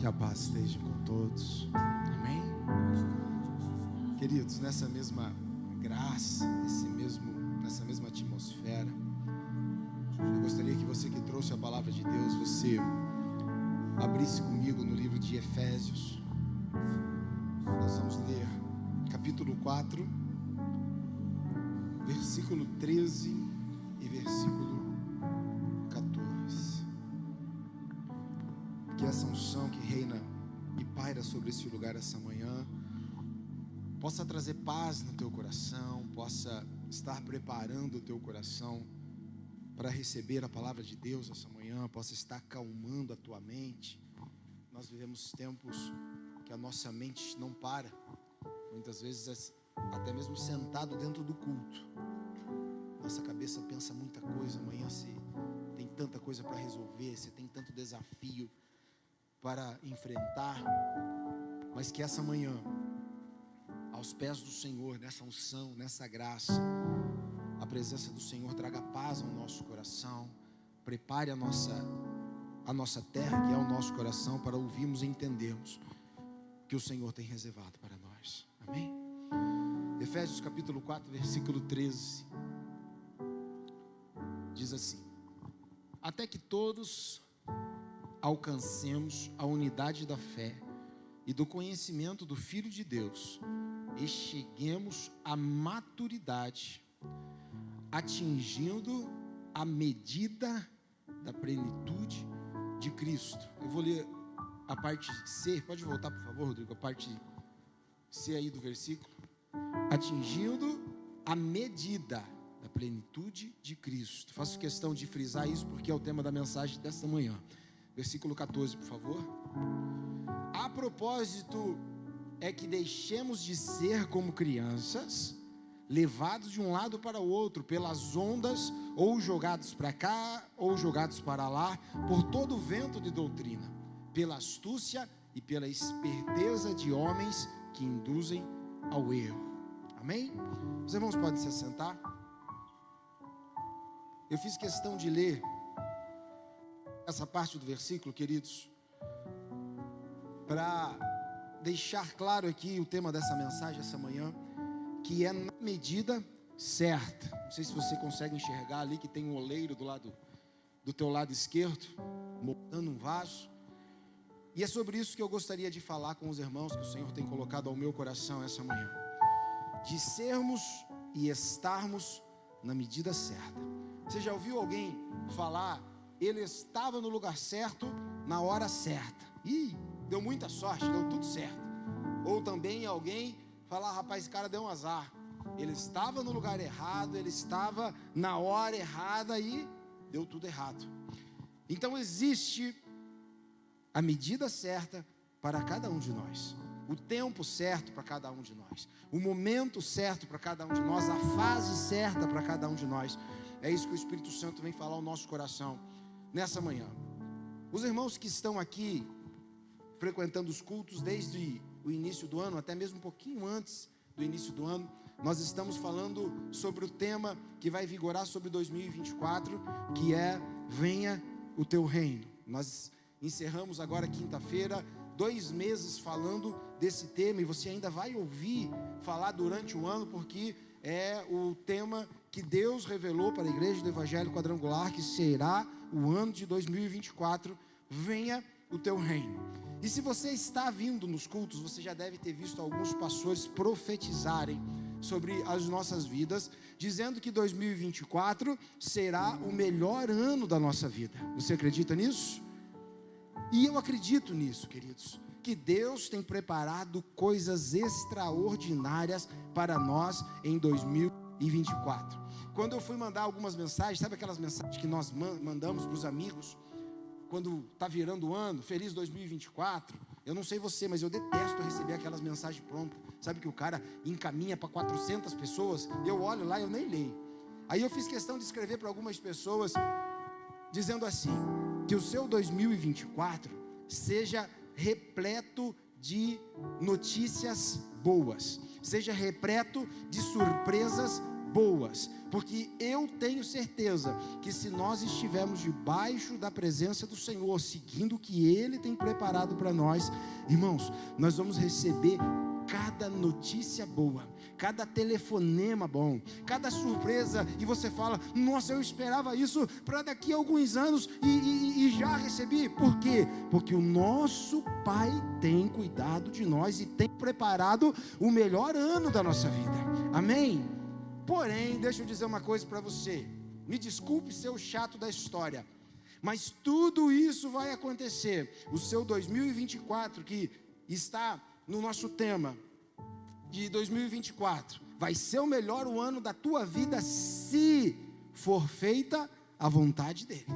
Que a paz esteja com todos. Amém? Queridos, nessa mesma graça, nessa mesma atmosfera, eu gostaria que você que trouxe a palavra de Deus, você abrisse comigo no livro de Efésios. Nós vamos ler capítulo 4, versículo 13 e versículo 14. Que essa unção que reina e paira sobre esse lugar essa manhã possa trazer paz no teu coração, possa estar preparando o teu coração para receber a palavra de Deus essa manhã, possa estar acalmando a tua mente. Nós vivemos tempos que a nossa mente não para, muitas vezes até mesmo sentado dentro do culto, nossa cabeça pensa muita coisa. Amanhã você tem tanta coisa para resolver, você tem tanto desafio para enfrentar, mas que essa manhã, aos pés do Senhor, nessa unção, nessa graça, a presença do Senhor traga paz ao nosso coração, prepare a nossa terra, que é o nosso coração, para ouvirmos e entendermos o que o Senhor tem reservado para nós. Amém? Efésios capítulo 4, versículo 13, diz assim: até que todos alcancemos a unidade da fé e do conhecimento do Filho de Deus e cheguemos à maturidade, atingindo a medida da plenitude de Cristo. Eu vou ler a parte C, pode voltar por favor, Rodrigo, a parte C aí do versículo. Atingindo a medida da plenitude de Cristo. Faço questão de frisar isso porque é o tema da mensagem desta manhã. Versículo 14, por favor. A propósito é que deixemos de ser como crianças, levados de um lado para o outro pelas ondas, ou jogados para cá, ou jogados para lá, por todo o vento de doutrina, pela astúcia e pela esperteza de homens que induzem ao erro. Amém? Os irmãos podem se assentar. Eu fiz questão de ler essa parte do versículo, queridos, para deixar claro aqui o tema dessa mensagem essa manhã, que é na medida certa. Não sei se você consegue enxergar ali que tem um oleiro do teu lado esquerdo, moldando um vaso. E é sobre isso que eu gostaria de falar com os irmãos, que o Senhor tem colocado ao meu coração essa manhã, de sermos e estarmos na medida certa. Você já ouviu alguém falar: ele estava no lugar certo, na hora certa? Ih, deu muita sorte, deu tudo certo. Ou também alguém falar: rapaz, esse cara deu um azar, ele estava no lugar errado, ele estava na hora errada e deu tudo errado. Então existe a medida certa para cada um de nós, o tempo certo para cada um de nós, o momento certo para cada um de nós, a fase certa para cada um de nós. É isso que o Espírito Santo vem falar ao nosso coração nessa manhã. Os irmãos que estão aqui frequentando os cultos desde o início do ano, até mesmo um pouquinho antes do início do ano, nós estamos falando sobre o tema que vai vigorar sobre 2024, que é: venha o teu reino. Nós encerramos agora quinta-feira 2 meses falando desse tema, e você ainda vai ouvir falar durante o ano, porque é o tema que Deus revelou para a Igreja do Evangelho Quadrangular, que será o ano de 2024, venha o teu reino. E se você está vindo nos cultos, você já deve ter visto alguns pastores profetizarem sobre as nossas vidas, dizendo que 2024 será o melhor ano da nossa vida. Você acredita nisso? E eu acredito nisso, queridos, que Deus tem preparado coisas extraordinárias para nós em 2024. Quando eu fui mandar algumas mensagens, sabe aquelas mensagens que nós mandamos para os amigos, quando está virando o ano, feliz 2024, eu não sei você, mas eu detesto receber aquelas mensagens prontas, sabe, que o cara encaminha para 400 pessoas, eu olho lá e eu nem leio. Aí eu fiz questão de escrever para algumas pessoas, dizendo assim: que o seu 2024 seja repleto de notícias boas, seja repleto de surpresas boas, porque eu tenho certeza que se nós estivermos debaixo da presença do Senhor, seguindo o que Ele tem preparado para nós, irmãos, nós vamos receber cada notícia boa, cada telefonema bom, cada surpresa, e você fala: nossa, eu esperava isso para daqui a alguns anos e já recebi. Por quê? Porque o nosso Pai tem cuidado de nós e tem preparado o melhor ano da nossa vida, amém? Porém, deixa eu dizer uma coisa para você, me desculpe ser o chato da história, mas tudo isso vai acontecer. O seu 2024, que está no nosso tema de 2024, vai ser o melhor ano da tua vida, se for feita a vontade dele.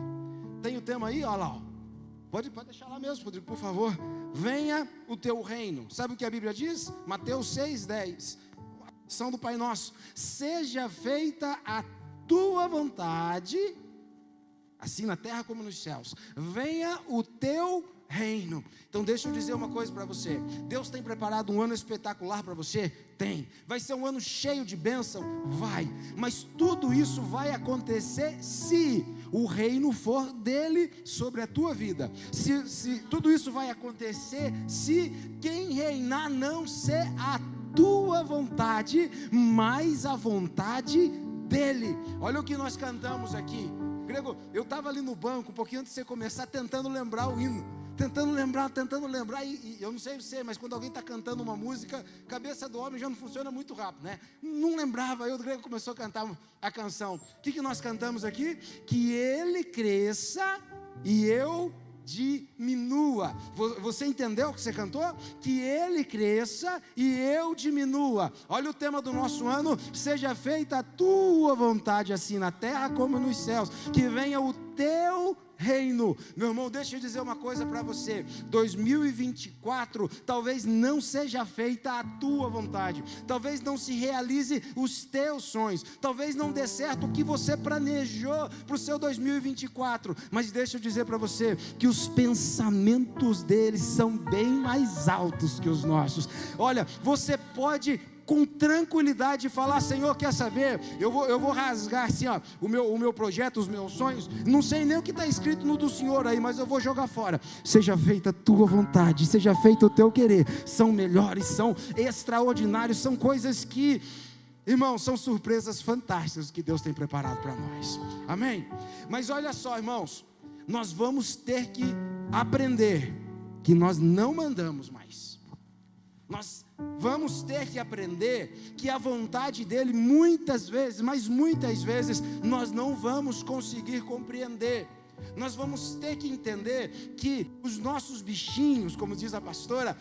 Tem o tema aí, olha lá, ó. Pode deixar lá mesmo, Rodrigo, por favor. Venha o teu reino. Sabe o que a Bíblia diz? Mateus 6:10, oração do Pai Nosso: seja feita a tua vontade, assim na terra como nos céus. Venha o teu reino. Então deixa eu dizer uma coisa para você: Deus tem preparado um ano espetacular para você? Tem. Vai ser um ano cheio de bênção? Vai. Mas tudo isso vai acontecer se o reino for dele sobre a tua vida. Se tudo isso vai acontecer se quem reinar não ser a tua vontade, mas a vontade dele. Olha o que nós cantamos aqui. Grego, eu estava ali no banco, um pouquinho antes de você começar, tentando lembrar o hino, tentando lembrar, e eu não sei você, mas quando alguém está cantando uma música, a cabeça do homem já não funciona muito rápido, né? Não lembrava, aí o Grego começou a cantar a canção. O que nós cantamos aqui? Que ele cresça e eu diminua. Você entendeu o que você cantou? Que ele cresça e eu diminua. Olha o tema do nosso ano: seja feita a tua vontade, assim na terra como nos céus. Que venha o teu reino. Meu irmão, deixa eu dizer uma coisa para você: 2024 talvez não seja feita a tua vontade, talvez não se realize os teus sonhos, talvez não dê certo o que você planejou para o seu 2024, mas deixa eu dizer para você que os pensamentos deles são bem mais altos que os nossos. Olha, você pode com tranquilidade falar: Senhor, quer saber, eu vou rasgar assim, ó, o meu projeto, os meus sonhos, não sei nem o que está escrito no do Senhor aí, mas eu vou jogar fora. Seja feita a tua vontade, seja feito o teu querer. São melhores, são extraordinários, são coisas que, irmãos, são surpresas fantásticas que Deus tem preparado para nós, amém? Mas olha só, irmãos, nós vamos ter que aprender que nós não mandamos mais. Nós vamos ter que aprender que a vontade dele, muitas vezes, mas muitas vezes, nós não vamos conseguir compreender. Nós vamos ter que entender que os nossos bichinhos, como diz a pastora,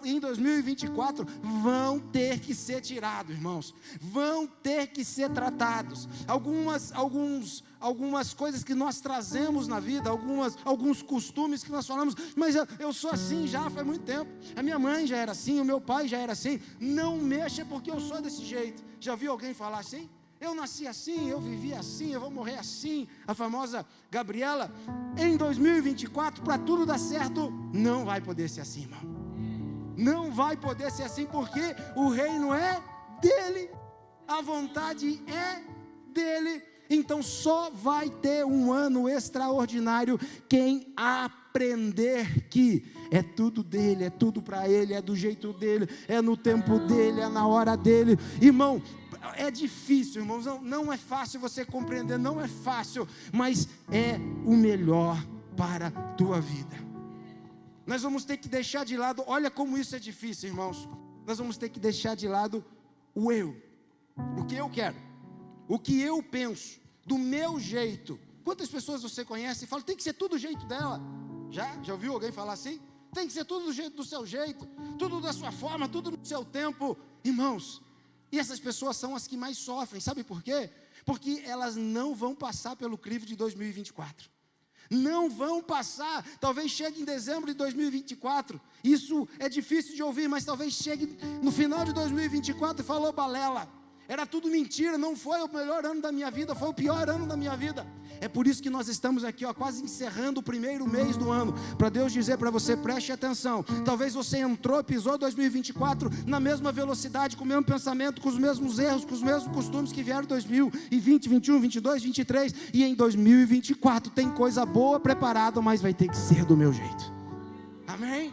em 2024, vão ter que ser tirados, irmãos. Vão ter que ser tratados. Algumas coisas que nós trazemos na vida, alguns costumes que nós falamos: mas eu sou assim já faz muito tempo, a minha mãe já era assim, o meu pai já era assim, não mexa porque eu sou desse jeito. Já viu alguém falar assim? Eu nasci assim, eu vivi assim, eu vou morrer assim. A famosa Gabriela. Em 2024, para tudo dar certo, não vai poder ser assim, irmão. Não vai poder ser assim, porque o reino é dele, a vontade é dele. Então só vai ter um ano extraordinário quem aprender que é tudo dele, é tudo para ele, é do jeito dele, é no tempo dele, é na hora dele. Irmão, é difícil, irmãos, não é fácil você compreender, não é fácil, mas é o melhor para a tua vida. Nós vamos ter que deixar de lado, olha como isso é difícil, irmãos. Nós vamos ter que deixar de lado o eu, o que eu quero, o que eu penso, do meu jeito. Quantas pessoas você conhece e fala: tem que ser tudo do jeito dela? Já ouviu alguém falar assim? Tem que ser tudo do jeito do seu jeito, tudo da sua forma, tudo no seu tempo. Irmãos, e essas pessoas são as que mais sofrem, sabe por quê? Porque elas não vão passar pelo crivo de 2024, não vão passar. Talvez chegue em dezembro de 2024, isso é difícil de ouvir, mas talvez chegue no final de 2024 e falou: balela, era tudo mentira, não foi o melhor ano da minha vida, foi o pior ano da minha vida. É por isso que nós estamos aqui, quase encerrando o primeiro mês do ano, para Deus dizer para você, preste atenção. Talvez você entrou, pisou 2024 na mesma velocidade, com o mesmo pensamento, com os mesmos erros, com os mesmos costumes que vieram 2020, 21, 22, 23, e em 2024 tem coisa boa preparada, mas vai ter que ser do meu jeito. Amém?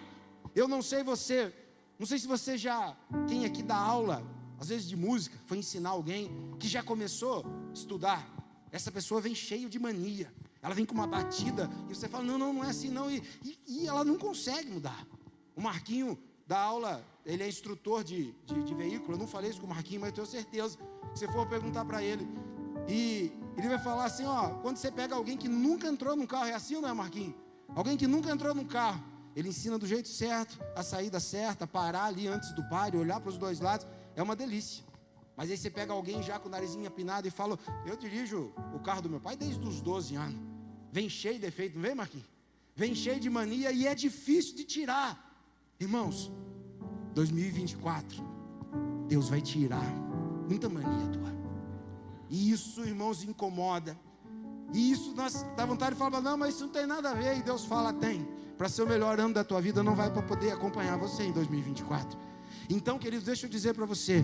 Eu não sei você, não sei se você já tem aqui da aula, às vezes de música, foi ensinar alguém que já começou a estudar. Essa pessoa vem cheio de mania, ela vem com uma batida, e você fala, não é assim não, e ela não consegue mudar. O Marquinho da aula, ele é instrutor de veículo, eu não falei isso com o Marquinho, mas eu tenho certeza, se você for perguntar para ele, e ele vai falar assim, quando você pega alguém que nunca entrou num carro, é assim ou não é, Marquinho? Alguém que nunca entrou num carro, ele ensina do jeito certo, a saída certa, parar ali antes do páreo, olhar para os dois lados, é uma delícia. Mas aí você pega alguém já com o narizinho apinado e fala, eu dirijo o carro do meu pai desde os 12 anos, vem cheio de defeito, não vem, Marquinhos? Vem cheio de mania e é difícil de tirar. Irmãos, 2024, Deus vai tirar muita mania tua. E isso, irmãos, incomoda. E isso nós dá vontade de falar, não, mas isso não tem nada a ver. E Deus fala, tem. Para ser o melhor ano da tua vida, não vai para poder acompanhar você em 2024. Então, queridos, deixa eu dizer para você,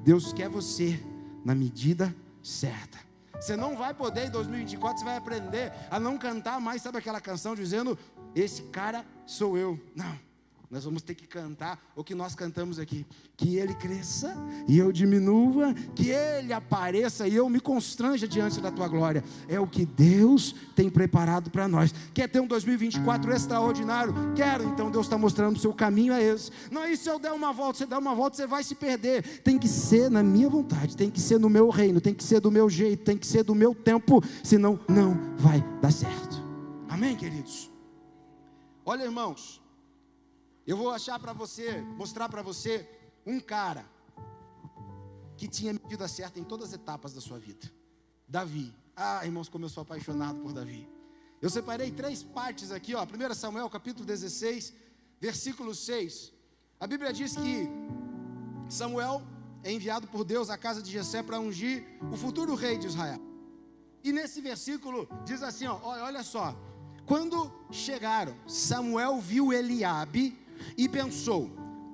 Deus quer você na medida certa. Você não vai poder em 2024, você vai aprender a não cantar mais, sabe aquela canção dizendo, esse cara sou eu. Não. Nós vamos ter que cantar o que nós cantamos aqui, que Ele cresça e eu diminua, que Ele apareça e eu me constranja diante da Tua glória. É o que Deus tem preparado para nós. Quer ter um 2024 extraordinário? Quero. Então Deus está mostrando o seu caminho a esse. Não é isso, se eu der uma volta, você der uma volta, você vai se perder. Tem que ser na minha vontade, tem que ser no meu reino, tem que ser do meu jeito, tem que ser do meu tempo, senão não vai dar certo. Amém, queridos? Olha, irmãos, eu vou mostrar para você um cara que tinha medida certa em todas as etapas da sua vida. Davi. Irmãos, como eu sou apaixonado por Davi. Eu separei 3 partes aqui, 1 Samuel capítulo 16, versículo 6. A Bíblia diz que Samuel é enviado por Deus à casa de Jessé para ungir o futuro rei de Israel. E nesse versículo diz assim, olha só. Quando chegaram, Samuel viu Eliabe e pensou,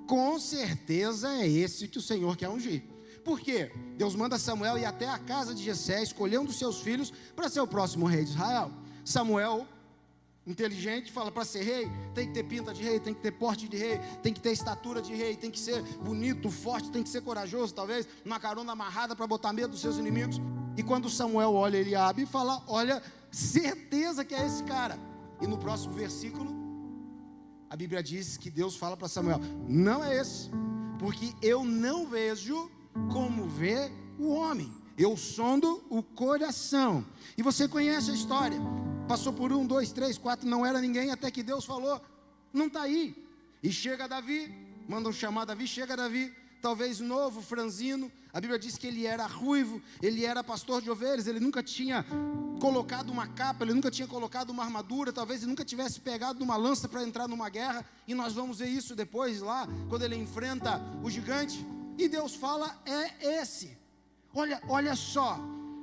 com certeza é esse que o Senhor quer ungir. Por quê? Deus manda Samuel ir até a casa de Jessé, escolhendo os seus filhos para ser o próximo rei de Israel. Samuel, inteligente, fala, para ser rei, tem que ter pinta de rei, tem que ter porte de rei, tem que ter estatura de rei, tem que ser bonito, forte, tem que ser corajoso, talvez, uma carona amarrada para botar medo dos seus inimigos. E quando Samuel olha Eliabe, fala, olha, certeza que é esse cara. E no próximo versículo, a Bíblia diz que Deus fala para Samuel, não é esse, porque eu não vejo como vê o homem, eu sondo o coração. E você conhece a história, passou por 1, 2, 3, 4, não era ninguém, até que Deus falou, não está aí. E chega Davi, mandam chamar Davi, chega Davi, talvez novo, franzino. A Bíblia diz que ele era ruivo, ele era pastor de ovelhas, ele nunca tinha colocado uma capa, ele nunca tinha colocado uma armadura, talvez ele nunca tivesse pegado uma lança para entrar numa guerra, e nós vamos ver isso depois lá, quando ele enfrenta o gigante, e Deus fala, é esse. Olha só,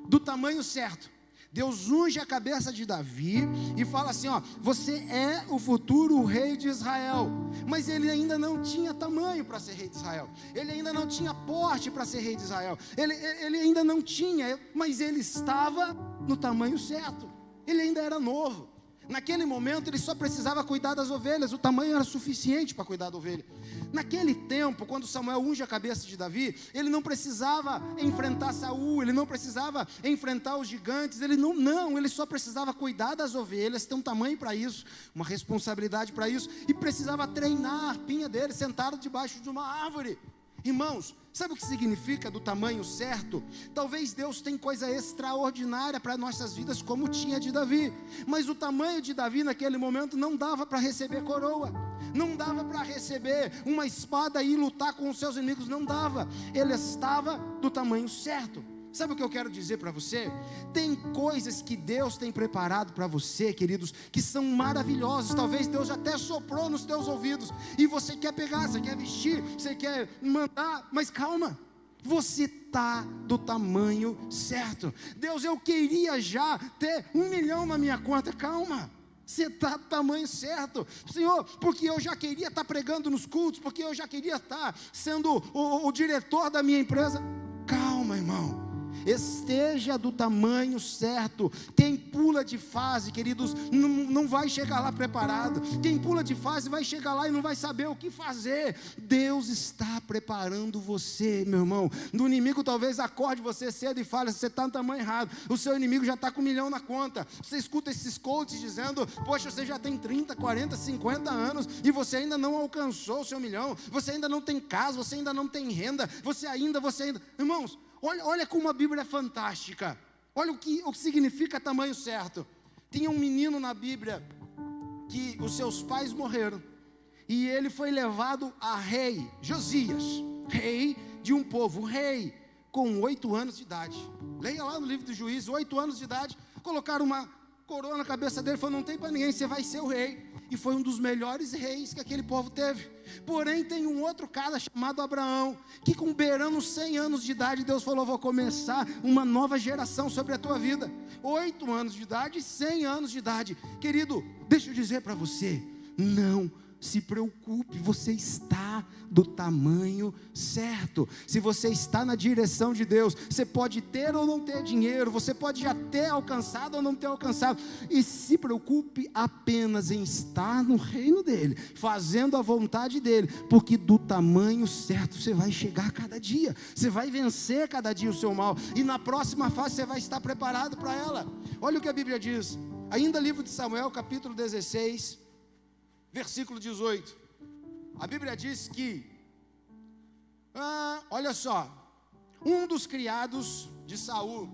do tamanho certo. Deus unge a cabeça de Davi e fala assim, você é o futuro rei de Israel. Mas ele ainda não tinha tamanho para ser rei de Israel. Ele ainda não tinha porte para ser rei de Israel. Ele ainda não tinha, mas ele estava no tamanho certo. Ele ainda era novo. Naquele momento ele só precisava cuidar das ovelhas, o tamanho era suficiente para cuidar da ovelha. Naquele tempo, quando Samuel unge a cabeça de Davi, ele não precisava enfrentar Saul, ele não precisava enfrentar os gigantes, ele só precisava cuidar das ovelhas, ter um tamanho para isso, uma responsabilidade para isso, e precisava treinar a arpinha dele, sentado debaixo de uma árvore. Irmãos, sabe o que significa do tamanho certo? Talvez Deus tenha coisa extraordinária para nossas vidas, como tinha de Davi, mas o tamanho de Davi naquele momento não dava para receber coroa, não dava para receber uma espada e lutar com os seus inimigos, não dava. Ele estava do tamanho certo. Sabe o que eu quero dizer para você? Tem coisas que Deus tem preparado para você, queridos, que são maravilhosas. Talvez Deus até soprou nos teus ouvidos e você quer pegar, você quer vestir, você quer mandar, mas calma, Você está do tamanho certo. Deus, eu queria já ter 1 milhão na minha conta. Calma, você está do tamanho certo. Senhor, porque eu já queria estar pregando nos cultos, porque eu já queria estar sendo o diretor da minha empresa. Calma, irmão. Esteja do tamanho certo. Quem pula de fase, queridos, não vai chegar lá preparado. Quem pula de fase vai chegar lá e não vai saber o que fazer. Deus está preparando você, meu irmão. O inimigo talvez acorde você cedo e fale: você está no tamanho errado. O seu inimigo já está com 1 milhão na conta. Você escuta esses coaches dizendo: poxa, você já tem 30, 40, 50 anos e você ainda não alcançou o seu 1 milhão. Você ainda não tem casa, você ainda não tem renda. Você ainda. Irmãos, olha como a Bíblia é fantástica. Olha o que significa tamanho certo. Tinha um menino na Bíblia que os seus pais morreram e ele foi levado a rei, Josias, rei de um povo, rei com 8 anos de idade. Leia lá no livro do Juízes, 8 anos de idade, colocaram uma coroa na cabeça dele, falou: não tem para ninguém, você vai ser o rei. E foi um dos melhores reis que aquele povo teve. Porém tem um outro cara chamado Abraão, que com beirando 100 anos de idade, Deus falou: vou começar uma nova geração sobre a tua vida. 8 anos de idade, 100 anos de idade. Querido, deixa eu dizer para você, não se preocupe, você está do tamanho certo. Se você está na direção de Deus, você pode ter ou não ter dinheiro, você pode já ter alcançado ou não ter alcançado, e se preocupe apenas em estar no reino dele, fazendo a vontade dele, porque do tamanho certo você vai chegar cada dia, você vai vencer cada dia o seu mal, e na próxima fase você vai estar preparado para ela. Olha o que a Bíblia diz, ainda livro de Samuel, capítulo 16, versículo 18, a Bíblia diz que, olha só, um dos criados de Saul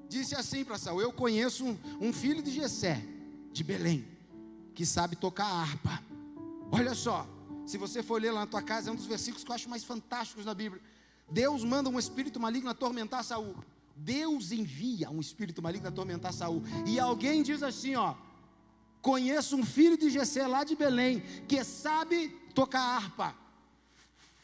disse assim para Saul: eu conheço um filho de Jessé, de Belém, que sabe tocar harpa. Olha só, se você for ler lá na tua casa, é um dos versículos que eu acho mais fantásticos na Bíblia. Deus manda um espírito maligno atormentar Saul. Deus envia um espírito maligno atormentar Saul, e alguém diz assim, conheço um filho de Jessé lá de Belém, que sabe tocar harpa.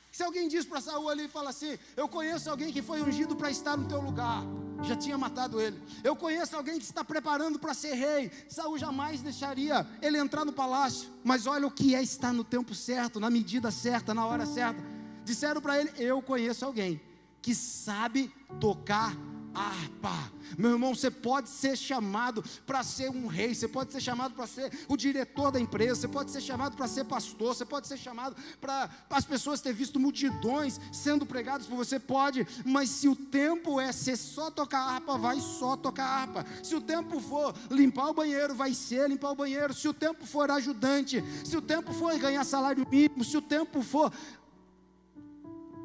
Se alguém diz para Saul ali, fala assim: eu conheço alguém que foi ungido para estar no teu lugar, já tinha matado ele. Eu conheço alguém que está preparando para ser rei. Saul jamais deixaria ele entrar no palácio. Mas olha o que é estar no tempo certo, na medida certa, na hora certa. Disseram para ele: eu conheço alguém que sabe tocar harpa. Meu irmão, você pode ser chamado para ser um rei, você pode ser chamado para ser o diretor da empresa, você pode ser chamado para ser pastor, você pode ser chamado para as pessoas ter visto multidões sendo pregadas por você, pode, mas se o tempo é ser só tocar harpa, vai só tocar harpa. Se o tempo for limpar o banheiro, vai ser limpar o banheiro. Se o tempo for ajudante, se o tempo for ganhar salário mínimo, se o tempo for,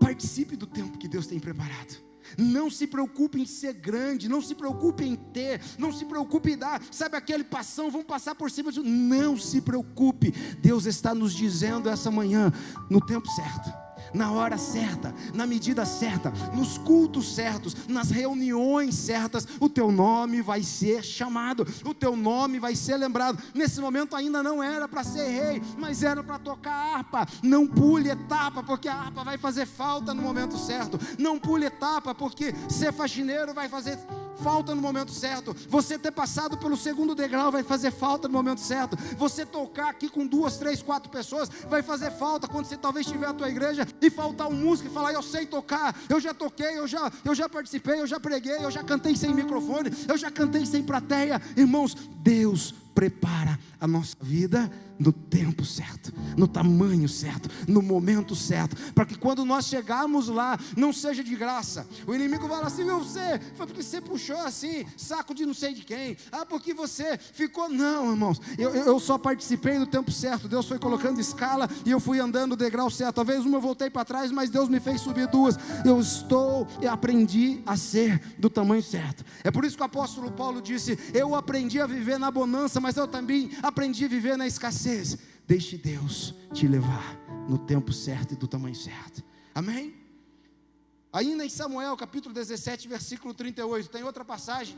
participe do tempo que Deus tem preparado. Não se preocupe em ser grande, não se preocupe em ter, não se preocupe em dar, sabe aquele passão, vamos passar por cima disso. Não se preocupe, Deus está nos dizendo essa manhã, no tempo certo, na hora certa, na medida certa, nos cultos certos, nas reuniões certas, o teu nome vai ser chamado, o teu nome vai ser lembrado. Nesse momento ainda não era para ser rei, mas era para tocar harpa. Não pule etapa, porque a harpa vai fazer falta no momento certo. Não pule etapa, porque ser faxineiro vai fazer falta no momento certo. Você ter passado pelo segundo degrau vai fazer falta no momento certo. Você tocar aqui com 2, 3, 4 pessoas vai fazer falta quando você talvez estiver na tua igreja e faltar um músico e falar: eu sei tocar, eu já toquei, eu já participei, eu já preguei, eu já cantei sem microfone, eu já cantei sem plateia. Irmãos, Deus prepara a nossa vida no tempo certo, no tamanho certo, no momento certo, para que quando nós chegarmos lá, não seja de graça. O inimigo vai falar assim: você, foi porque você puxou assim, saco de não sei de quem, porque você ficou. Não, irmãos, eu só participei do tempo certo. Deus foi colocando escala e eu fui andando o degrau certo. Talvez uma eu voltei para trás, mas Deus me fez subir 2. Eu aprendi a ser do tamanho certo. É por isso que o apóstolo Paulo disse: eu aprendi a viver na bonança, mas eu também aprendi a viver na escassez. Deixe Deus te levar no tempo certo e do tamanho certo. Amém? Ainda em Samuel capítulo 17 versículo 38, tem outra passagem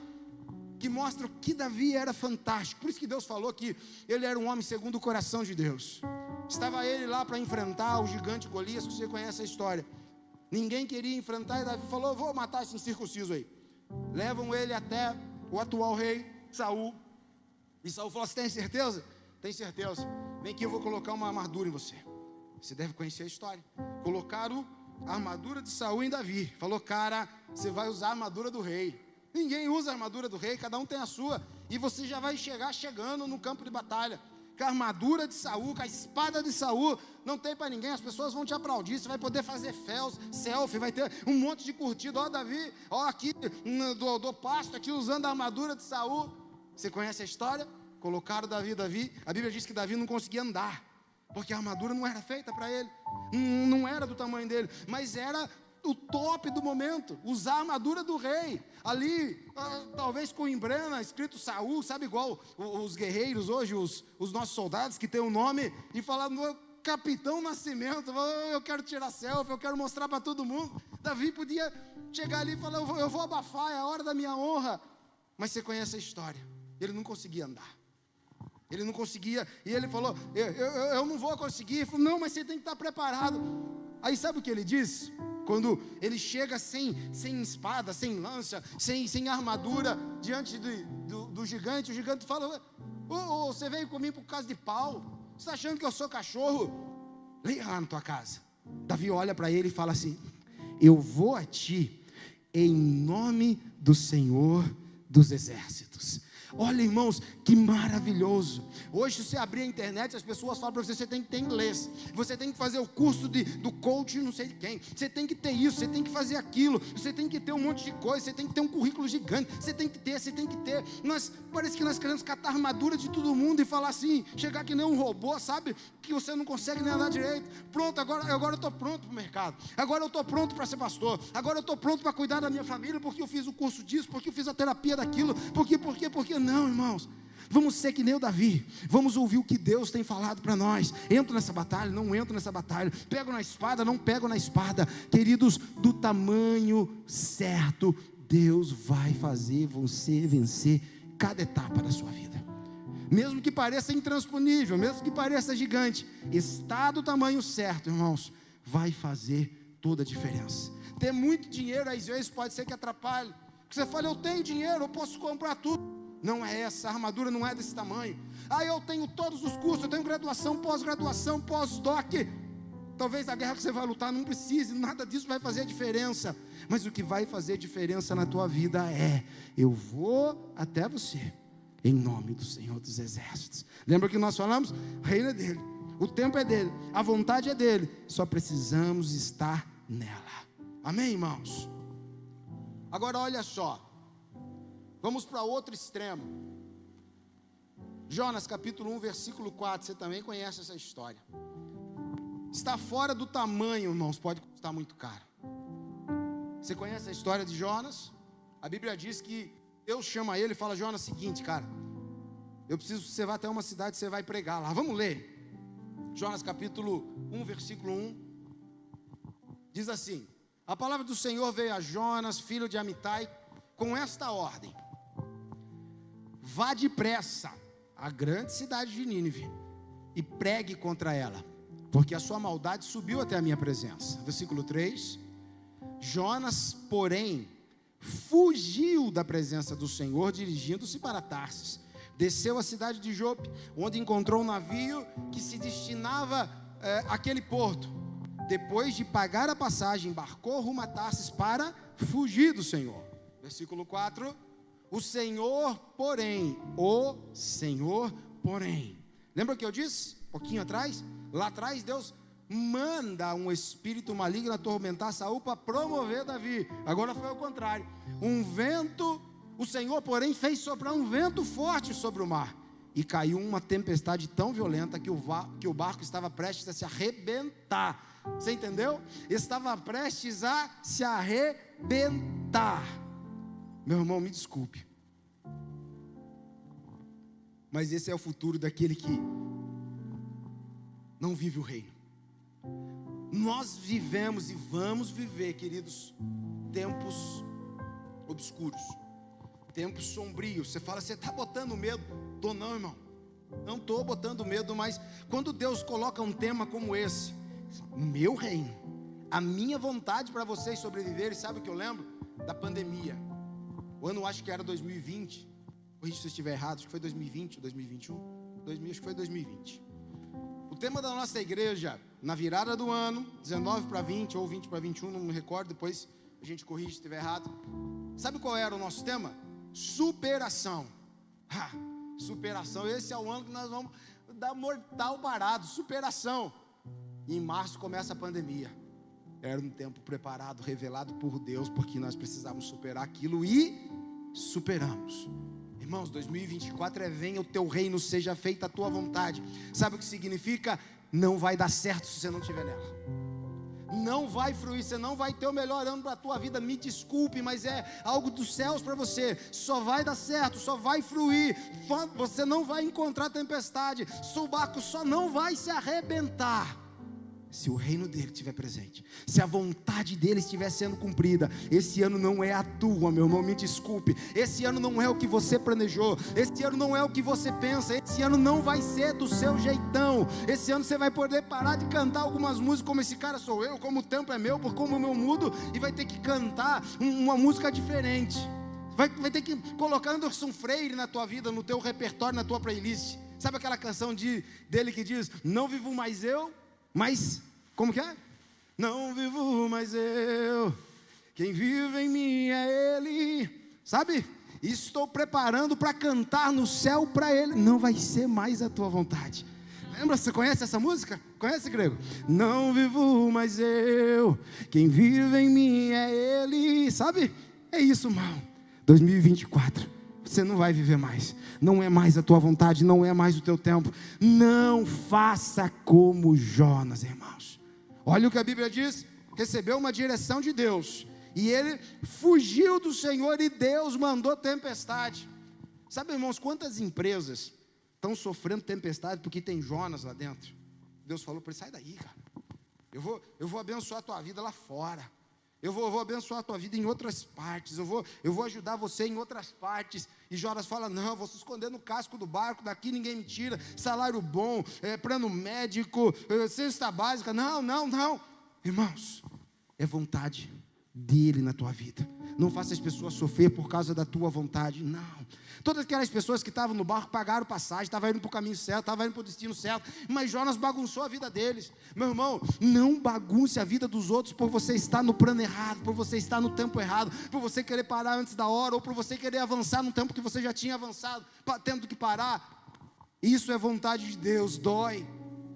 que mostra o que Davi era fantástico. Por isso que Deus falou que ele era um homem segundo o coração de Deus. Estava ele lá para enfrentar o gigante Golias, que você conhece a história. Ninguém queria enfrentar, e Davi falou: vou matar esse incircunciso aí. Levam ele até o atual rei Saul, e Saul falou: você tem certeza? Tem certeza. Vem aqui, eu vou colocar uma armadura em você. Você deve conhecer a história. Colocaram a armadura de Saul em Davi. Falou: cara, você vai usar a armadura do rei. Ninguém usa a armadura do rei, cada um tem a sua. E você já vai chegar chegando no campo de batalha com a armadura de Saul, com a espada de Saul. Não tem para ninguém, as pessoas vão te aplaudir. Você vai poder fazer selfie, vai ter um monte de curtida. Ó Davi, ó aqui do pasto aqui usando a armadura de Saul. Você conhece a história? Colocaram Davi. A Bíblia diz que Davi não conseguia andar, porque a armadura não era feita para ele, não era do tamanho dele, mas era o top do momento, usar a armadura do rei, ali, talvez com emblema, escrito Saul, sabe, igual os guerreiros hoje, os nossos soldados que tem um nome, e falando: Capitão Nascimento, eu quero tirar selfie, eu quero mostrar para todo mundo. Davi podia chegar ali e falar: eu vou abafar, é a hora da minha honra. Mas você conhece a história, ele não conseguia andar. Ele não conseguia, e ele falou: eu não vou conseguir. Ele falou: não, mas você tem que estar preparado. Aí sabe o que ele diz? Quando ele chega sem espada, sem lança, sem armadura, diante do gigante, o gigante fala: você veio comigo por causa de pau? Você está achando que eu sou cachorro? Leia lá na tua casa. Davi olha para ele e fala assim: eu vou a ti em nome do Senhor dos Exércitos. Olha, irmãos, que maravilhoso. Hoje, se você abrir a internet, as pessoas falam para você: você tem que ter inglês, você tem que fazer o curso do coach não sei de quem, você tem que ter isso, você tem que fazer aquilo, você tem que ter um monte de coisa, você tem que ter um currículo gigante, você tem que ter. Parece que nós queremos catar a armadura de todo mundo e falar assim, chegar que nem um robô, sabe, que você não consegue nem andar direito. Pronto, agora eu estou pronto para o mercado, agora eu estou pronto para ser pastor, agora eu estou pronto para cuidar da minha família, porque eu fiz o curso disso, porque eu fiz a terapia daquilo, porque não, irmãos. Vamos ser que nem o Davi, vamos ouvir o que Deus tem falado para nós. Entro nessa batalha, não entro nessa batalha, pego na espada, não pego na espada. Queridos, do tamanho certo, Deus vai fazer você vencer cada etapa da sua vida. Mesmo que pareça intransponível, mesmo que pareça gigante, está do tamanho certo, irmãos, vai fazer toda a diferença. Ter muito dinheiro às vezes pode ser que atrapalhe, porque você fala: eu tenho dinheiro, eu posso comprar tudo. Não é essa, a armadura não é desse tamanho. Eu tenho todos os cursos, eu tenho graduação, pós-graduação, pós-doc. Talvez a guerra que você vai lutar não precise, nada disso vai fazer diferença. Mas o que vai fazer diferença na tua vida é: eu vou até você, em nome do Senhor dos Exércitos. Lembra que nós falamos? O reino é dele, o tempo é dele, a vontade é dele, só precisamos estar nela. Amém, irmãos? Agora olha só, vamos para outro extremo. Jonas capítulo 1, versículo 4, você também conhece essa história. Está fora do tamanho, irmãos, pode custar muito caro. Você conhece a história de Jonas? A Bíblia diz que Deus chama ele e fala: Jonas, seguinte, cara, eu preciso que você vá até uma cidade, você vai pregar lá. Vamos ler. Jonas capítulo 1, versículo 1. Diz assim: a palavra do Senhor veio a Jonas, filho de Amitai, com esta ordem: vá depressa à grande cidade de Nínive e pregue contra ela, porque a sua maldade subiu até a minha presença. Versículo 3. Jonas, porém, fugiu da presença do Senhor, dirigindo-se para Tarsis. Desceu à cidade de Jope, onde encontrou um navio que se destinava àquele porto. Depois de pagar a passagem, embarcou rumo a Tarsis para fugir do Senhor. Versículo 4. O Senhor, porém, lembra o que eu disse um pouquinho atrás? Lá atrás Deus manda um espírito maligno atormentar Saul para promover Davi. Agora foi ao contrário. O Senhor, porém, fez soprar um vento forte sobre o mar, e caiu uma tempestade tão violenta que o barco estava prestes a se arrebentar. Você entendeu? Estava prestes a se arrebentar. Meu irmão, me desculpe, mas esse é o futuro daquele que não vive o reino. Nós vivemos e vamos viver, queridos, tempos obscuros, tempos sombrios. Você fala: você está botando medo? Tô não, irmão, não estou botando medo, mas quando Deus coloca um tema como esse, o meu reino, A minha vontade para vocês sobreviverem, sabe o que eu lembro? Da pandemia. O ano acho que era 2020. Corrija se eu estiver errado, acho que foi 2020 ou 2021. Acho que foi 2020. O tema da nossa igreja, na virada do ano, 19 para 20 ou 20 para 21, não me recordo, depois a gente corrige se estiver errado. Sabe qual era o nosso tema? Superação. Superação, esse é o ano que nós vamos dar mortal parado, superação. E em março começa a pandemia. Era um tempo preparado, revelado por Deus, porque nós precisávamos superar aquilo e superamos. Irmãos, 2024 venha o teu reino, seja feita a tua vontade. Sabe o que significa? Não vai dar certo se você não estiver nela. Não vai fluir, você não vai ter o melhor ano para a tua vida, me desculpe, mas é algo dos céus para você. Só vai dar certo, só vai fluir, você não vai encontrar tempestade, o barco só não vai se arrebentar se o reino dele estiver presente, se a vontade dele estiver sendo cumprida. Esse ano não é a tua, meu irmão, me desculpe. Esse ano não é o que você planejou, esse ano não é o que você pensa, esse ano não vai ser do seu jeitão. Esse ano você vai poder parar de cantar algumas músicas como esse cara sou eu, como o tempo é meu, por como o meu mudo, e vai ter que cantar uma música diferente. Vai ter que colocar Anderson Freire na tua vida, no teu repertório, na tua playlist. Sabe aquela canção dele que diz: não vivo mais eu, mas, como que é? Não vivo mais eu, quem vive em mim é Ele. Sabe? Estou preparando para cantar no céu para Ele. Não vai ser mais a tua vontade. Lembra, você conhece essa música? Conhece, grego? Não vivo mais eu, quem vive em mim é Ele. Sabe? É isso, irmão. 2024. Você não vai viver mais, não é mais a tua vontade, não é mais o teu tempo. Não faça como Jonas, irmãos. Olha o que a Bíblia diz: recebeu uma direção de Deus, e ele fugiu do Senhor, e Deus mandou tempestade. Sabe, irmãos, quantas empresas estão sofrendo tempestade porque tem Jonas lá dentro? Deus falou para ele: sai daí, cara, eu vou abençoar a tua vida lá fora. Eu vou abençoar a tua vida em outras partes, eu vou ajudar você em outras partes. E Jonas fala: não, vou se esconder no casco do barco, daqui ninguém me tira, salário bom, plano médico, cesta básica, não. Irmãos, é vontade dele na tua vida. Não faça as pessoas sofrer por causa da tua vontade, não. Todas aquelas pessoas que estavam no barco pagaram passagem, estavam indo para o caminho certo, estavam indo para o destino certo, mas Jonas bagunçou a vida deles. Meu irmão, não bagunce a vida dos outros por você estar no plano errado, por você estar no tempo errado, por você querer parar antes da hora, ou por você querer avançar no tempo que você já tinha avançado, tendo que parar. Isso é vontade de Deus, dói,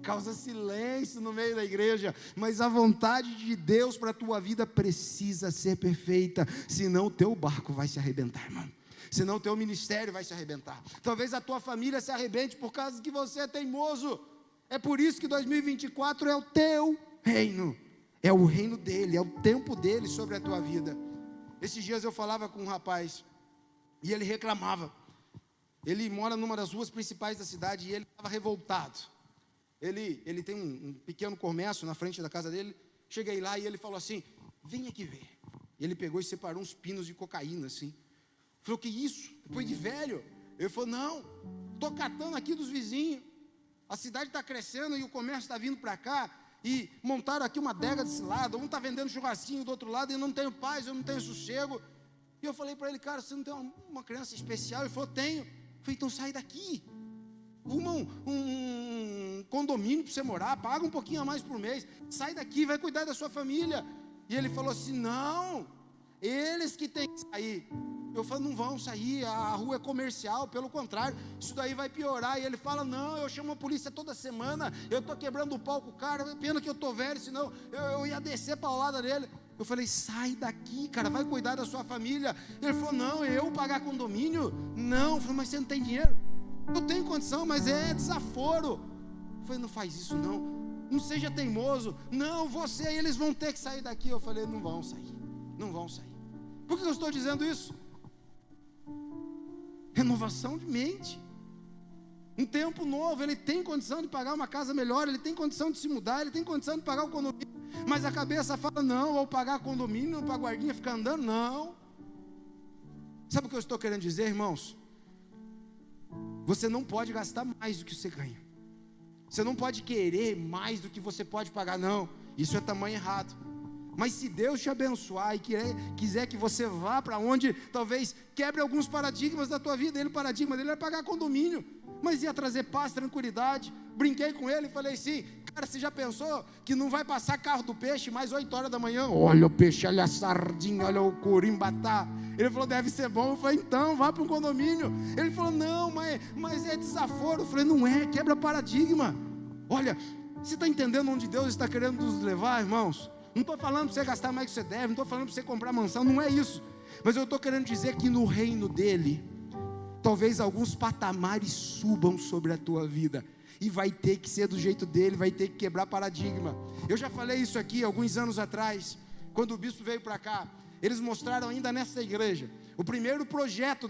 causa silêncio no meio da igreja, mas a vontade de Deus para a tua vida precisa ser perfeita, senão o teu barco vai se arrebentar, irmão. Senão o teu ministério vai se arrebentar. Talvez a tua família se arrebente por causa que você é teimoso. É por isso que 2024 é o teu reino, é o reino dele, é o tempo dele sobre a tua vida. Esses dias eu falava com um rapaz, e ele reclamava. Ele mora numa das ruas principais da cidade, e ele estava revoltado. Ele tem um pequeno comércio na frente da casa dele. Cheguei lá e ele falou assim: vem aqui ver. E ele pegou e separou uns pinos de cocaína assim. Falou: que isso? Depois de velho? Ele falou: não, estou catando aqui dos vizinhos. A cidade está crescendo e o comércio está vindo para cá. E montaram aqui uma adega desse lado. Um está vendendo churrasquinho do outro lado. E eu não tenho paz, eu não tenho sossego. E eu falei para ele: cara, você não tem uma criança especial? Ele falou: tenho. Eu falei: então sai daqui. Arruma um condomínio para você morar. Paga um pouquinho a mais por mês. Sai daqui, vai cuidar da sua família. E ele falou assim: não, eles que têm que sair. Eu falo: não vão sair, a rua é comercial, pelo contrário, isso daí vai piorar. E ele fala: não, eu chamo a polícia toda semana, eu estou quebrando o pau com o cara, pena que eu estou velho, senão eu ia descer paulada nele. Eu falei: sai daqui, cara, vai cuidar da sua família. Ele falou: não, eu pagar condomínio? Não. Eu falei: mas você não tem dinheiro? Eu tenho condição, mas é desaforo. Eu falei: não faz isso não seja teimoso. Não, você e eles vão ter que sair daqui. Eu falei: não vão sair. Por que eu estou dizendo isso? Renovação de mente. Um tempo novo, ele tem condição de pagar uma casa melhor, ele tem condição de se mudar, ele tem condição de pagar o condomínio, mas a cabeça fala: não, vou pagar condomínio para a guardinha ficar andando, não. Sabe o que eu estou querendo dizer, irmãos? Você não pode gastar mais do que você ganha. Você não pode querer mais do que você pode pagar, não. Isso é tamanho errado. Mas se Deus te abençoar e quiser que você vá para onde talvez quebre alguns paradigmas da tua vida, o paradigma dele era pagar condomínio, mas ia trazer paz, tranquilidade. Brinquei com ele e falei assim: cara, você já pensou que não vai passar carro do peixe mais 8 horas da manhã? Olha o peixe, olha a sardinha, olha o curimbatá. Ele falou: deve ser bom. Eu falei: então, vá para um condomínio. Ele falou: não, mas é desaforo. Eu falei: não é, quebra paradigma. Olha, você está entendendo onde Deus está querendo nos levar, irmãos? Não estou falando para você gastar mais do que você deve, não estou falando para você comprar mansão, não é isso. Mas eu estou querendo dizer que no reino dele, talvez alguns patamares subam sobre a tua vida, e vai ter que ser do jeito dele, vai ter que quebrar paradigma. Eu já falei isso aqui alguns anos atrás, quando o bispo veio para cá. Eles mostraram ainda nessa igreja o primeiro projeto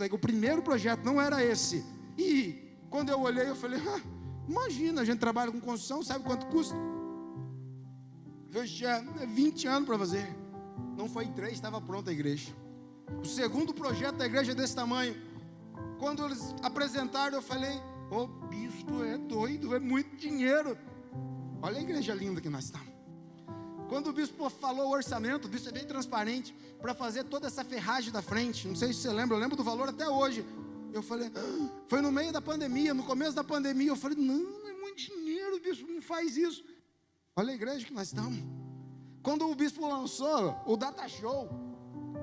não era esse. E quando eu olhei, eu falei: imagina, a gente trabalha com construção, sabe quanto custa? Eu tinha 20 anos para fazer. Não foi 3, estava pronta a igreja. O segundo projeto da igreja é desse tamanho. Quando eles apresentaram, eu falei: ô bispo, é doido, é muito dinheiro. Olha a igreja linda que nós estamos. Quando o bispo falou o orçamento, o bispo é bem transparente, para fazer toda essa ferragem da frente. Não sei se você lembra, eu lembro do valor até hoje. Eu falei: foi no meio da pandemia, no começo da pandemia. Eu falei: não, é muito dinheiro, bispo, não faz isso. Olha a igreja que nós estamos. Quando o bispo lançou o Data Show,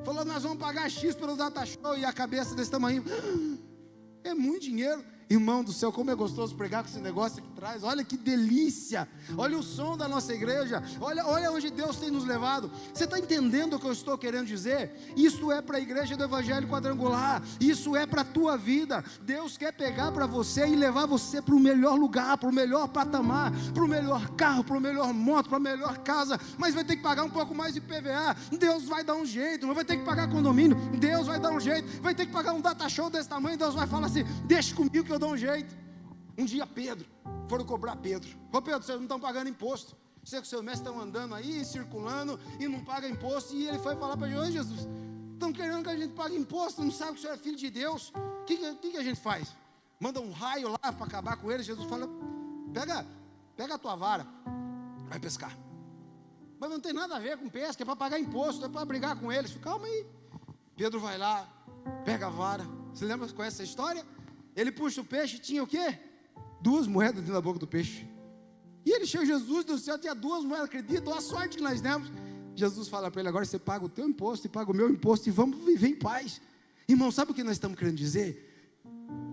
falou: nós vamos pagar X pelo Data Show, e a cabeça desse tamanho, é muito dinheiro. Irmão do céu, como é gostoso pregar com esse negócio aqui atrás. Olha que delícia, olha o som da nossa igreja, olha onde Deus tem nos levado. Você está entendendo o que eu estou querendo dizer? Isso é para a igreja do Evangelho Quadrangular, isso é para a tua vida. Deus quer pegar para você e levar você para o melhor lugar, para o melhor patamar, para o melhor carro, para o melhor moto, para a melhor casa. Mas vai ter que pagar um pouco mais de PVA, Deus vai dar um jeito. Mas vai ter que pagar condomínio, Deus vai dar um jeito. Vai ter que pagar um Data Show desse tamanho, Deus vai falar assim: deixa comigo que eu dou um jeito. Um dia foram cobrar Pedro: ô Pedro, vocês não estão pagando imposto, você com seu mestre estão andando aí, circulando, e não paga imposto. E ele foi falar para Jesus: Jesus, estão querendo que a gente pague imposto, não sabe que o senhor é filho de Deus. O que a gente faz? Manda um raio lá para acabar com eles? Jesus fala: pega a tua vara, vai pescar. Mas não tem nada a ver com pesca, é para pagar imposto, é para brigar com eles. Calma aí. Pedro vai lá, pega a vara. Você lembra, conhece essa história? Ele puxa o peixe, tinha o quê? 2 moedas dentro da boca do peixe. E ele chega: Jesus do céu, tinha 2 moedas, acredita? Olha a sorte que nós demos. Jesus fala para ele: agora você paga o teu imposto e paga o meu imposto, e vamos viver em paz. Irmão, sabe o que nós estamos querendo dizer?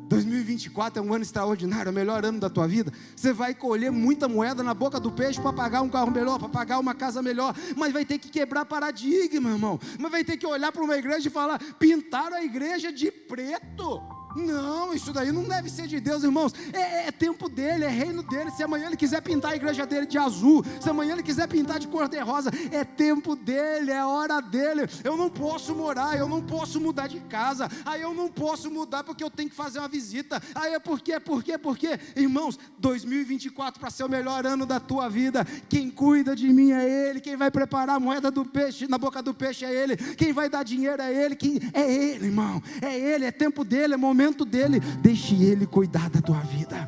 2024 é um ano extraordinário, é o melhor ano da tua vida. Você vai colher muita moeda na boca do peixe para pagar um carro melhor, para pagar uma casa melhor. Mas vai ter que quebrar paradigma, irmão. Mas vai ter que olhar para uma igreja e falar: pintaram a igreja de preto. Não, isso daí não deve ser de Deus, irmãos. É tempo dele, é reino dele. Se amanhã ele quiser pintar a igreja dele de azul, se amanhã ele quiser pintar de cor de rosa, é tempo dele, é hora dele. Eu não posso morar, eu não posso mudar de casa, aí eu não posso mudar porque eu tenho que fazer uma visita. Aí é porque, irmãos, 2024 para ser o melhor ano da tua vida, quem cuida de mim é ele, quem vai preparar a moeda do peixe na boca do peixe é ele, quem vai dar dinheiro é ele, é ele, irmão, é ele, é tempo dele, é momento dele. Deixe ele cuidar da tua vida.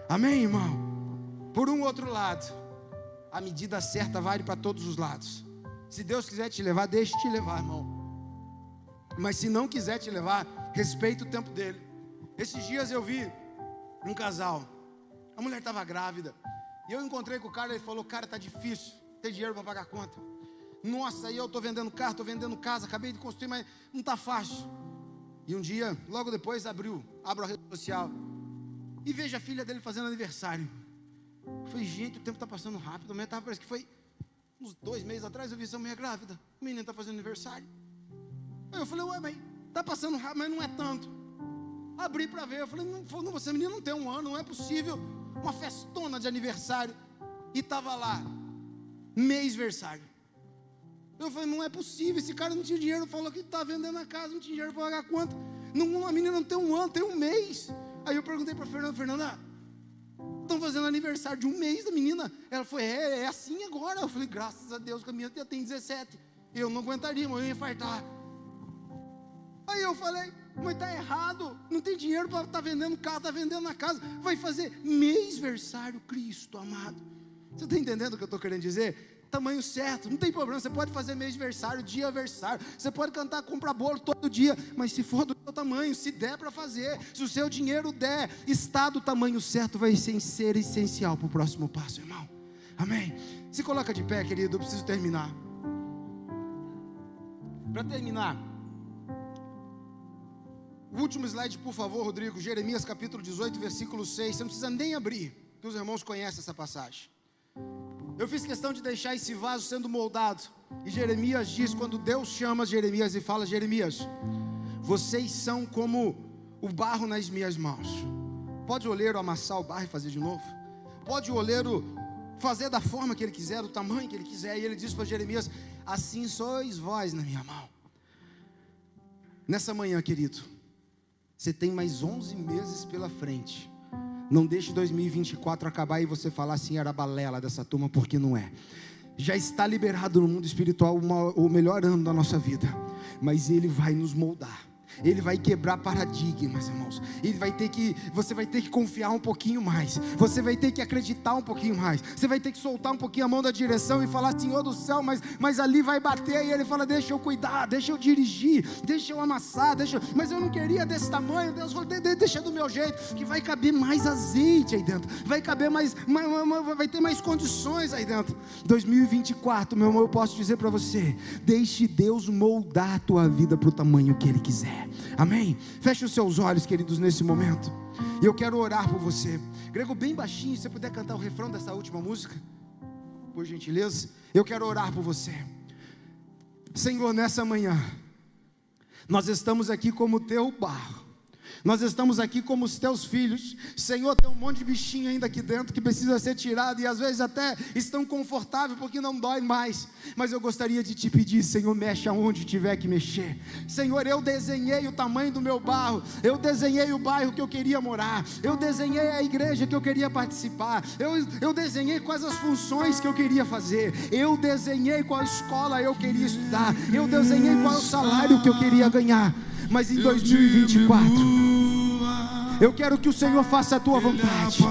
Amém, irmão? Por um outro lado, a medida certa vale para todos os lados. Se Deus quiser te levar, deixe te levar, irmão. Mas se não quiser te levar, respeita o tempo dele. Esses dias eu vi um casal, a mulher estava grávida, e eu encontrei com o cara, ele falou: cara, está difícil ter dinheiro para pagar a conta. Nossa, aí eu estou vendendo carro, estou vendendo casa, acabei de construir, mas não está fácil. E um dia, logo depois, abro a rede social e vejo a filha dele fazendo aniversário. Eu falei: gente, o tempo está passando rápido. Parece que foi uns 2 meses atrás, eu vi essa mulher grávida. O menino está fazendo aniversário. Aí eu falei: ué, mas está passando rápido, mas não é tanto. Abri para ver, eu falei: não, essa menina não tem 1 ano, não é possível. Uma festona de aniversário. E estava lá, mêsversário. Eu falei: não é possível, esse cara não tinha dinheiro. Falou que está vendendo a casa, não tinha dinheiro para pagar a conta. A menina não tem 1 ano, tem 1 mês. Aí eu perguntei para a Fernanda: estão fazendo aniversário de 1 mês da menina? Ela falou: é assim agora. Eu falei: graças a Deus que a minha já tem 17. Eu não aguentaria, mas eu ia infartar. Aí eu falei: mas está errado, não tem dinheiro para estar vendendo carro, está vendendo a casa, vai fazer mêsversário. Cristo amado, você está entendendo o que eu estou querendo dizer? tamanho certo, não tem problema. Você pode fazer mês de aniversário, dia aniversário, você pode cantar, comprar bolo todo dia, mas se for do seu tamanho, se der para fazer, se o seu dinheiro der, está do tamanho certo, vai ser essencial para o próximo passo, irmão. Amém? Se coloca de pé, querido, eu preciso terminar. Para terminar, o último slide, por favor, Rodrigo. Jeremias capítulo 18, versículo 6. Você não precisa nem abrir, que os irmãos conhecem essa passagem. Eu fiz questão de deixar esse vaso sendo moldado. E Jeremias diz, quando Deus chama Jeremias e fala: Jeremias, vocês são como o barro nas minhas mãos. Pode o oleiro amassar o barro e fazer de novo? Pode o oleiro fazer da forma que ele quiser, do tamanho que ele quiser. E ele diz para Jeremias: assim sois vós na minha mão. Nessa manhã, querido, você tem mais 11 meses pela frente. Não deixe 2024 acabar e você falar assim: era a balela dessa turma, porque não é. Já está liberado no mundo espiritual o melhor ano da nossa vida, mas ele vai nos moldar. Ele vai quebrar paradigmas, irmãos. Você vai ter que confiar um pouquinho mais. Você vai ter que acreditar um pouquinho mais. Você vai ter que soltar um pouquinho a mão da direção e falar: Senhor do céu, mas ali vai bater. E ele fala: deixa eu cuidar, deixa eu dirigir, deixa eu amassar, mas eu não queria desse tamanho. Deus falou: deixa do meu jeito, que vai caber mais azeite aí dentro, vai caber mais, vai ter mais condições aí dentro. 2024, meu irmão, eu posso dizer para você: deixe Deus moldar a tua vida para o tamanho que Ele quiser. Amém? Feche os seus olhos, queridos, nesse momento. E eu quero orar por você. Grego, bem baixinho, se você puder cantar o refrão dessa última música, por gentileza. Eu quero orar por você. Senhor, nessa manhã, nós estamos aqui como teu barro. Nós estamos aqui como os teus filhos. Senhor, tem um monte de bichinho ainda aqui dentro que precisa ser tirado, e às vezes até estão confortáveis porque não dói mais. Mas eu gostaria de te pedir: Senhor, mexe aonde tiver que mexer. Senhor, eu desenhei o tamanho do meu barro, eu desenhei o bairro que eu queria morar, eu desenhei a igreja que eu queria participar, eu desenhei quais as funções que eu queria fazer, eu desenhei qual escola eu queria estudar, eu desenhei qual o salário que eu queria ganhar. Mas em 2024, eu quero que o Senhor faça a tua vontade.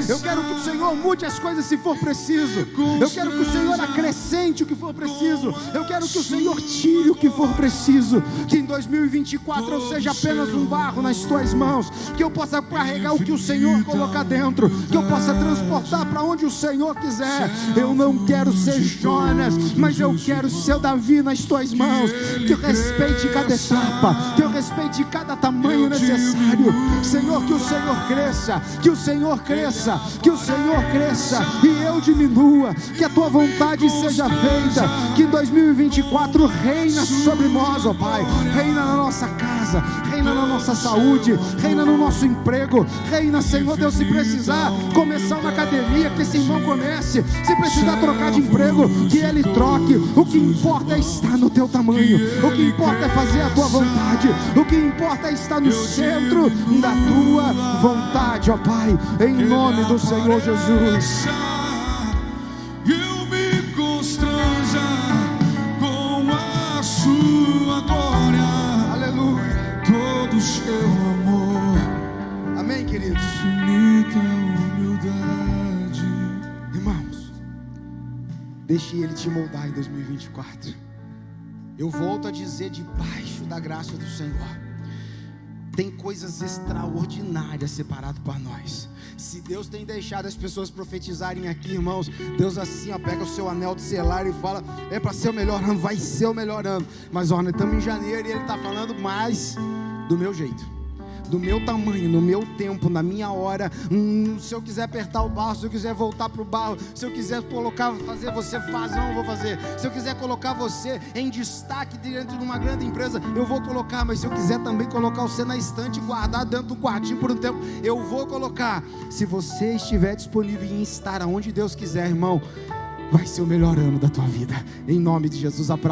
Eu quero que o Senhor mude as coisas se for preciso. Eu quero que o Senhor acrescente o que for preciso. Eu quero que o Senhor tire o que for preciso. Que em 2024 eu seja apenas um barro nas tuas mãos. Que eu possa carregar o que o Senhor colocar dentro. Que eu possa transportar para onde o Senhor quiser. Eu não quero ser Jonas, mas eu quero ser Davi nas tuas mãos. Que eu respeite cada etapa, que eu respeite cada tamanho necessário. Senhor, que o Senhor cresça, que o Senhor cresça, que o Senhor cresça e eu diminua, que a tua vontade seja feita, que em 2024 reina sobre nós, ó Pai, reina na nossa casa, reina na nossa saúde, reina no nosso emprego, reina, Senhor Deus, se precisar começar uma academia, que esse irmão comece, se precisar trocar de emprego, que ele troque. O que importa é estar no teu tamanho, o que importa é fazer a tua vontade, o que importa é estar no centro da tua vontade, ó Pai, em nome do Senhor Jesus. Eu me constranja com a sua glória. Aleluia. Todo o seu amor. Amém, queridos. Infinita humildade. Irmãos, deixe Ele te moldar em 2024. Eu volto a dizer, debaixo da graça do Senhor, tem coisas extraordinárias separadas para nós. Se Deus tem deixado as pessoas profetizarem aqui, irmãos, Deus assim, ó, pega o seu anel de selar e fala: é para ser o melhor ano, vai ser o melhor ano. Mas ó, nós estamos em janeiro e Ele está falando mais do meu jeito, do meu tamanho, no meu tempo, na minha hora. Se eu quiser apertar o barro, se eu quiser voltar para o barro, se eu quiser colocar, fazer você faz, não vou fazer. Se eu quiser colocar você em destaque dentro de uma grande empresa, eu vou colocar. Mas se eu quiser também colocar você na estante, guardar dentro do quartinho por um tempo, eu vou colocar. Se você estiver disponível em estar aonde Deus quiser, irmão, vai ser o melhor ano da tua vida, em nome de Jesus.